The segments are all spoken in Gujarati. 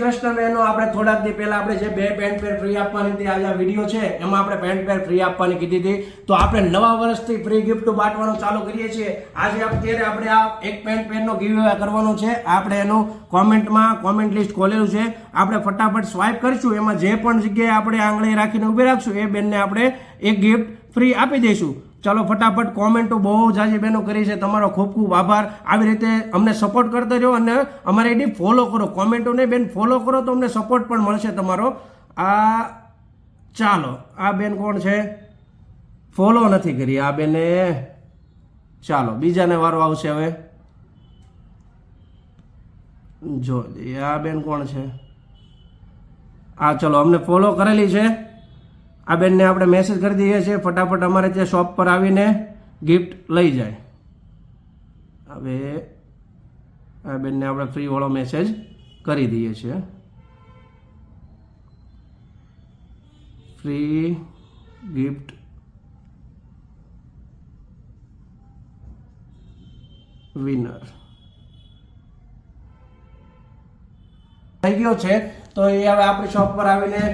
કૃષ્ણ બહેનો, આપણે થોડાક દી પહેલા આપણે જે 2 પેન્ટ પેર ફ્રી આપવાની હતી, આજે આ વિડીયો છે એમાં આપણે પેન્ટ પેર ફ્રી આપવાની કીધી હતી. તો આપણે નવા વર્ષથી ફ્રી ગિફ્ટ બાંટવાનું ચાલુ કરીએ છીએ. આજે અત્યારે આપણે આ એક પેન્ટ પેરનો ગિવ અવે કરવાનો છે. આપણે એનું કોમેન્ટ લિસ્ટ ખોલેલું છે. આપણે ફટાફટ સ્વાઇપ કરીશું, એમાં જે પણ જગ્યાએ આપણે આંગળી રાખીને ઊભી રાખશું એ બેનને આપણે એક ગિફ્ટ ફ્રી આપી દઈશું. ચાલો ફટાફટ કોમેન્ટો બહુ જાજી બહેનો કરી છે, તમારો ખૂબ ખૂબ આભાર. આવી રીતે અમને સપોર્ટ કરતા રહો અને અમારી આઈડી ફોલો કરો. કોમેન્ટોને બેન ફોલો કરો તો અમને સપોર્ટ પણ મળશે તમારો. ચાલો આ બેન કોણ છે? ફોલો નથી કરી આ બેને. ચાલો બીજાને વારો આવશે હવે. જો આ બેન કોણ છે? ચલો અમને ફોલો કરેલી છે. આ બેનને આપણે મેસેજ કરી દઈએ છીએ, ફટાફટ અમારે ત્યાં શોપ પર આવીને ગિફ્ટ લઈ જાય. હવે આ બેનને આપણે ફ્રી વાળો મેસેજ કરી દઈએ છીએ. ફ્રી ગિફ્ટ વિનર થઈ ગયો છે. તો એ હવે આપણી શોપ પર આવીને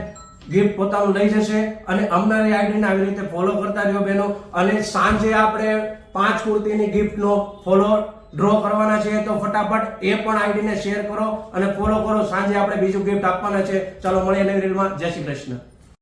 ગિફ્ટ પોતાનું લઈ જશે. અને અમારી આઈડીને આવી રીતે ફોલો કરતા રહ્યો બહેનો. અને સાંજે આપણે 5 કુર્તીની ગિફ્ટનો ફોલો ડ્રો કરવાના છે. તો ફટાફટ એ પણ આઈડીને શેર કરો અને ફોલો કરો. સાંજે આપણે બીજું ગિફ્ટ આપવાના છે. ચાલો મળીએ નવી રીલમાં. જય શ્રી કૃષ્ણ.